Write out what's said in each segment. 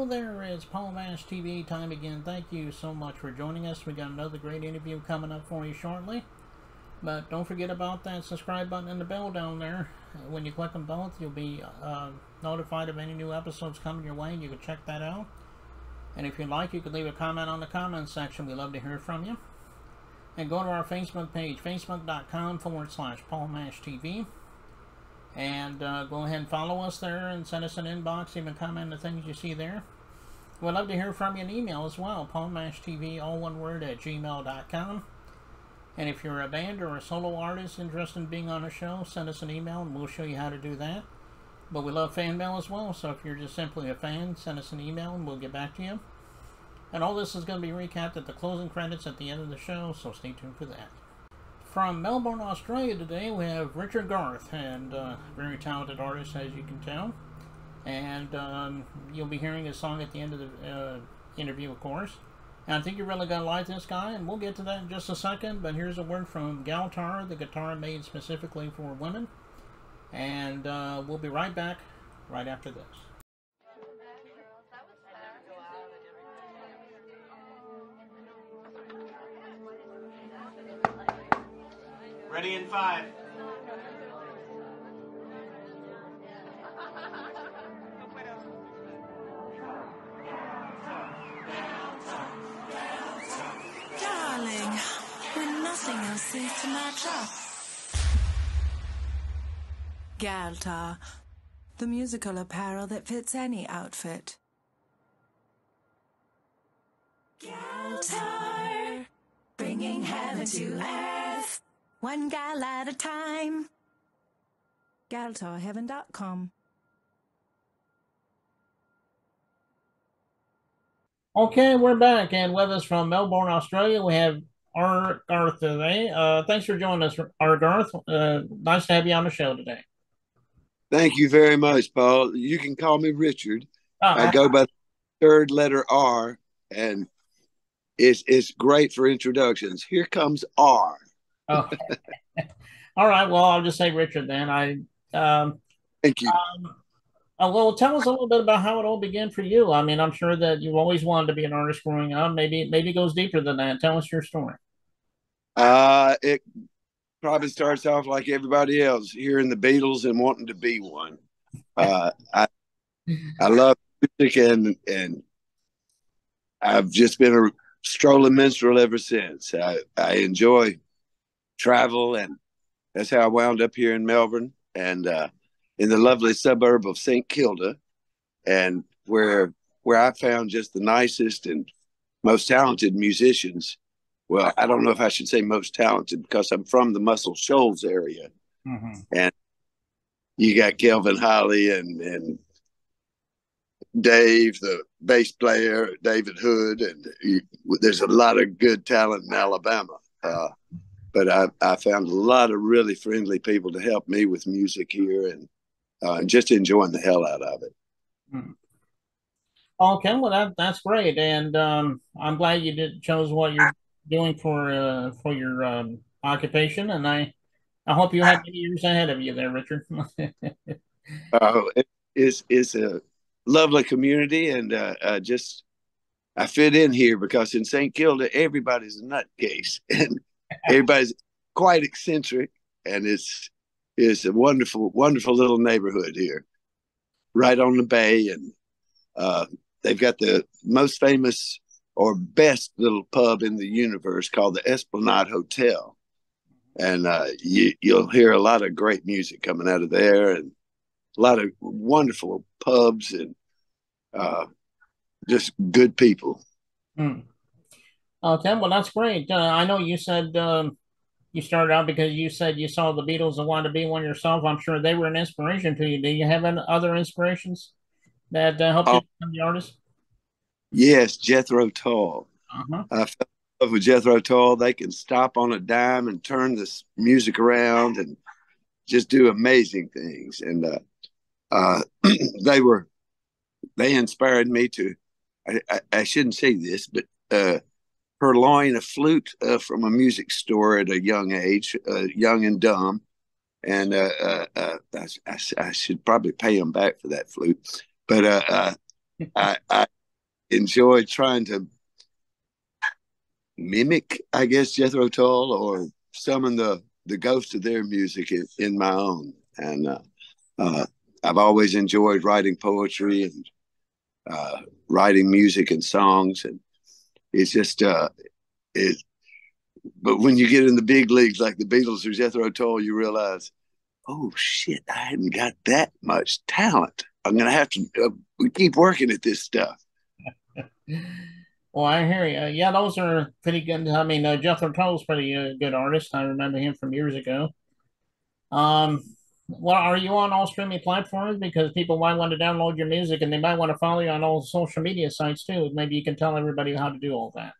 Hello there, it's Paul Mash TV time again. Thank you so much for joining us. We got another great interview coming up for you shortly. But don't forget about that subscribe button and the bell down there. When you click them both, you'll be notified of any new episodes coming your way, and you can check that out. And if you'd like, you could leave a comment on the comments section. We'd love to hear from you. And go to our Facebook page, facebook.com/Paul Mash TV. And go ahead and follow us there and send us an inbox, even comment the things you see there. We'd love to hear from you in email as well, paulmashtv, all one word, @gmail.com. And if you're a band or a solo artist interested in being on a show, send us an email and we'll show you how to do that. But we love fan mail as well, so if you're just simply a fan, send us an email and we'll get back to you. And all this is going to be recapped at the closing credits at the end of the show, so stay tuned for that. From Melbourne, Australia today, we have Richard Garth, and very talented artist, as you can tell. And you'll be hearing his song at the end of the interview, of course. And I think you're really going to like this guy, and we'll get to that in just a second. But here's a word from Garth, the guitar made specifically for women. And we'll be right back right after this. Ready in 5. Darling, when nothing else seems to match up. Garth, the musical apparel that fits any outfit. Garth, bringing heaven to earth. One gal at a time. GarthHeaven.com. Okay, we're back, and with us from Melbourne, Australia, we have Garth today. Thanks for joining us, Garth. Nice to have you on the show today. Thank you very much, Paul. You can call me Richard. I Uh-huh. go by the third letter R, and it's great for introductions. Here comes R. Oh. All right. Well, I'll just say Richard then. Thank you. Well, tell us a little bit about how it all began for you. I mean, I'm sure that you've always wanted to be an artist growing up. Maybe it goes deeper than that. Tell us your story. It probably starts off like everybody else, hearing the Beatles and wanting to be one. I love music, and I've just been a strolling minstrel ever since. I enjoy travel, and that's how I wound up here in Melbourne, and in the lovely suburb of St. Kilda, and where I found just the nicest and most talented musicians. Well, I don't know if I should say most talented, because I'm from the Muscle Shoals area. Mm-hmm. And you got Kelvin Holly and Dave, the bass player, David Hood, and there's a lot of good talent in Alabama. But I found a lot of really friendly people to help me with music here, and just enjoying the hell out of it. Mm-hmm. Okay, well that's great, and I'm glad you chose what you're doing for your occupation, and I hope you have many years ahead of you there, Richard. It's a lovely community, and I fit in here because in St. Kilda everybody's a nutcase, and everybody's quite eccentric, and it's a wonderful little neighborhood here, right on the bay, and they've got the most famous or best little pub in the universe called the Esplanade Hotel. And you'll hear a lot of great music coming out of there, and a lot of wonderful pubs, and just good people. Mm. Okay, well, that's great. I know you said you started out because you said you saw the Beatles and wanted to be one yourself. I'm sure they were an inspiration to you. Do you have any other inspirations that helped you become the artist? Yes, Jethro Tull. Uh-huh. I fell in love with Jethro Tull. They can stop on a dime and turn this music around and just do amazing things. And they inspired me to. I shouldn't say this, but purloin a flute from a music store at a young age, young and dumb. And I should probably pay them back for that flute. But I enjoy trying to mimic, I guess, Jethro Tull or summon the ghost of their music in my own. And I've always enjoyed writing poetry and writing music and songs, and it's just it. But when you get in the big leagues like the Beatles or Jethro Tull, you realize, oh shit, I hadn't got that much talent. I'm gonna have to keep working at this stuff. Well, I hear you. Yeah, those are pretty good. I mean, Jethro Tull's pretty good artist. I remember him from years ago. Um, well, are you on all streaming platforms? Because people might want to download your music and they might want to follow you on all social media sites too. Maybe you can tell everybody how to do all that.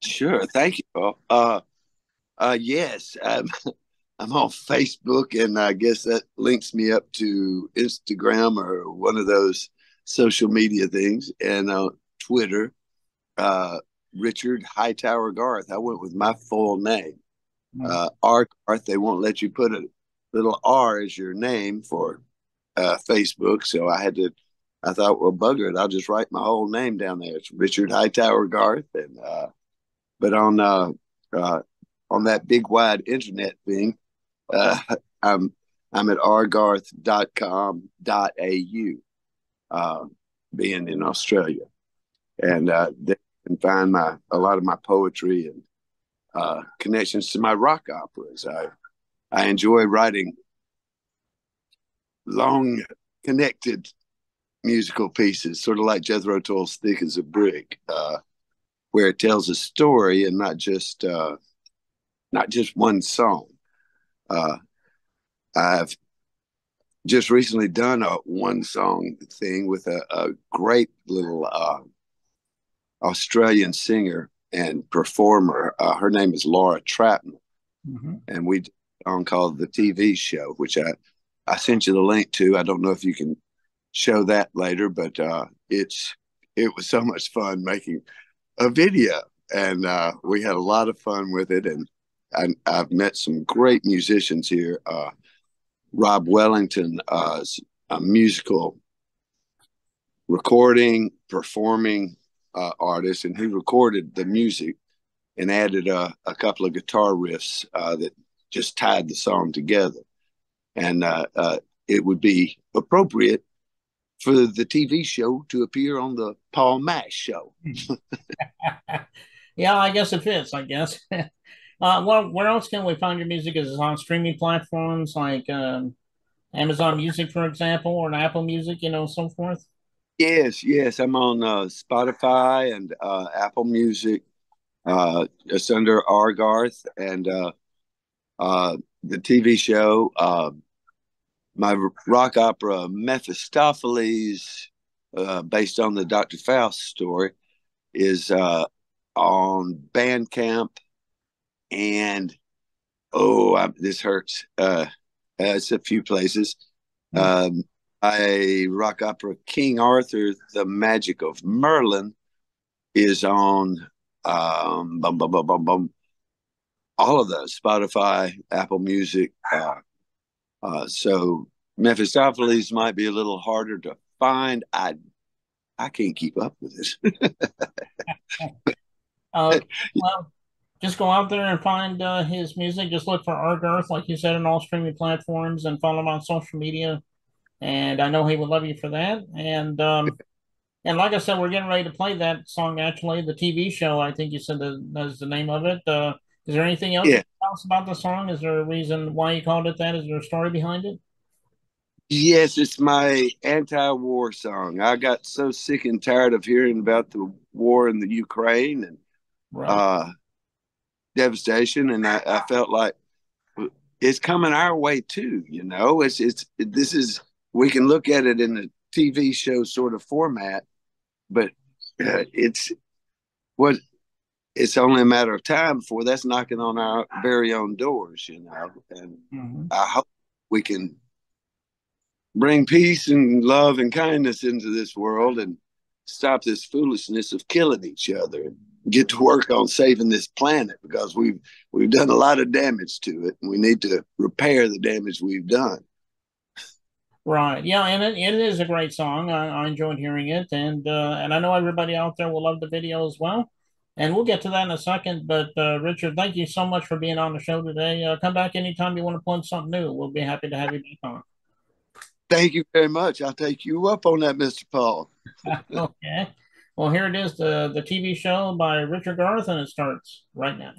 Sure, thank you. Yes, I'm on Facebook, and I guess that links me up to Instagram or one of those social media things, and Twitter. Uh, Richard Hightower Garth. I went with my full name. R Garth. They won't let you put a little R as your name for Facebook, so I had to. I thought, well, bugger it. I'll just write my whole name down there. It's Richard Hightower Garth, and but on that big wide internet thing, uh, I'm at rgarth.com.au, being in Australia, and they can find a lot of my poetry and connections to my rock operas. I enjoy writing long, connected musical pieces, sort of like Jethro Tull's "Thick as a Brick," where it tells a story and not just one song. I've just recently done a one song thing with a great little Australian singer and performer. Her name is Laura Trapman, and we did a song called "The TV Show," which I sent you the link to. I don't know if you can show that later, but it was so much fun making a video, and we had a lot of fun with it. And I've met some great musicians here. Rob Wellington is a musical recording, performing artist, and he recorded the music and added a couple of guitar riffs that just tied the song together. And it would be appropriate for the TV show to appear on the Paul Max show. Yeah, I guess it fits, I guess. Well, where else can we find your music? Is it on streaming platforms like Amazon Music, for example, or Apple Music, so forth? Yes, I'm on Spotify and Apple Music. It's under R. Garth, and the TV show, my rock opera Mephistopheles, based on the Dr. Faust story, is on Bandcamp, and this hurts. It's a few places. A rock opera King Arthur, The Magic of Merlin, is on all of those, Spotify, Apple Music. So Mephistopheles might be a little harder to find. I can't keep up with this. Well, just go out there and find his music. Just look for Art Garth, like you said, on all streaming platforms, and follow him on social media. And I know he would love you for that. And like I said, we're getting ready to play that song. Actually, the TV show. I think you said that's the name of it. Is there anything else you Yeah. can tell us about the song? Is there a reason why you called it that? Is there a story behind it? Yes, it's my anti-war song. I got so sick and tired of hearing about the war in the Ukraine and Right. devastation, and I felt like it's coming our way too. This is, we can look at it in a TV show sort of format, but it's what it's only a matter of time before that's knocking on our very own doors. And I hope we can bring peace and love and kindness into this world and stop this foolishness of killing each other and get to work on saving this planet, because we've done a lot of damage to it, and we need to repair the damage we've done. Right. Yeah, and it is a great song. I enjoyed hearing it, and I know everybody out there will love the video as well. And we'll get to that in a second. But Richard, thank you so much for being on the show today. Come back anytime you want to plug something new. We'll be happy to have you back Thank you very much. I'll take you up on that, Mr. Paul. on. Okay. Well, here it is, the TV show by Richard Garth, and it starts right now.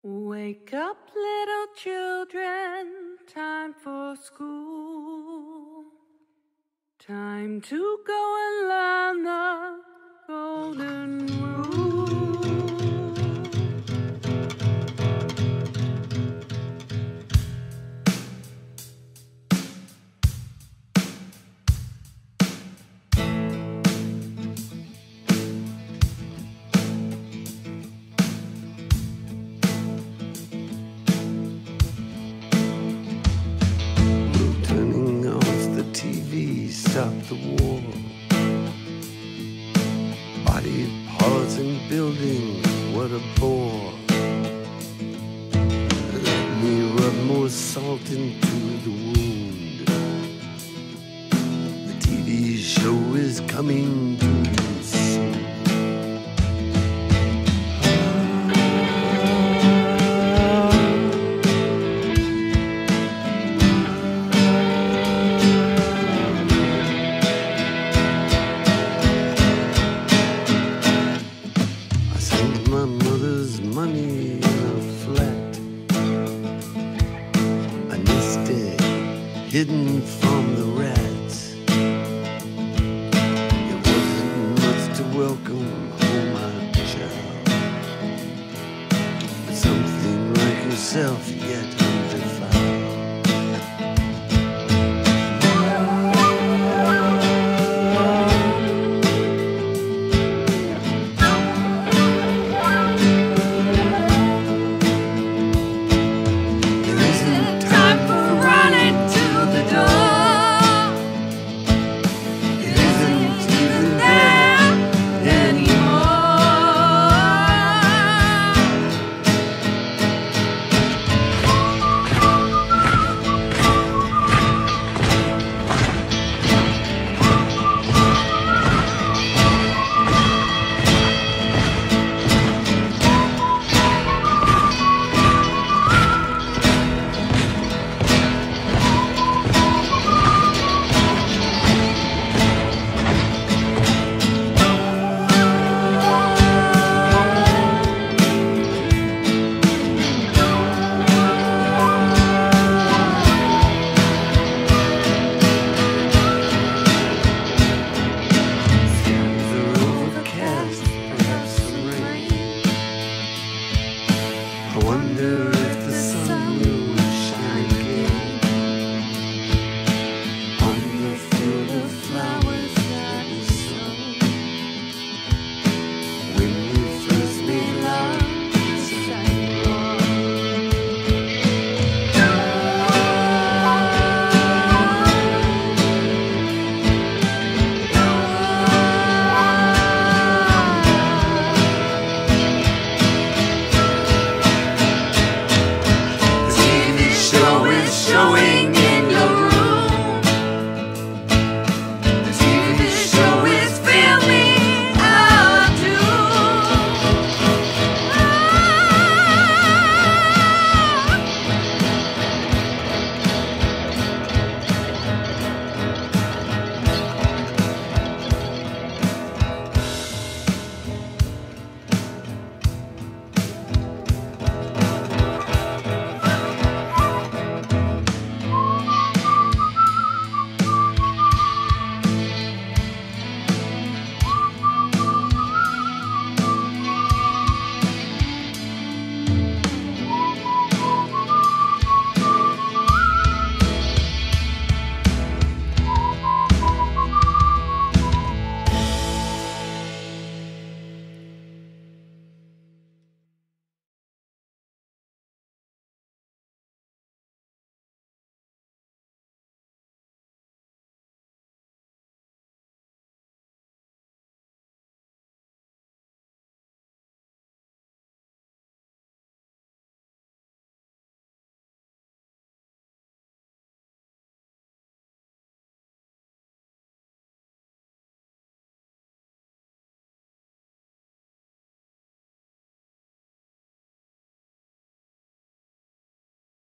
Wake up, little children, time for school. Time to go and learn the golden rule. Turning off the TV, stop the war. Body parts and buildings, what a bore. Let me rub more salt into the wound. The TV show is coming to you soon. My mother's money in a flat, a nest egg hidden from the rats. It wasn't much to welcome home, my child, but something like yourself yet undefiled. I wonder if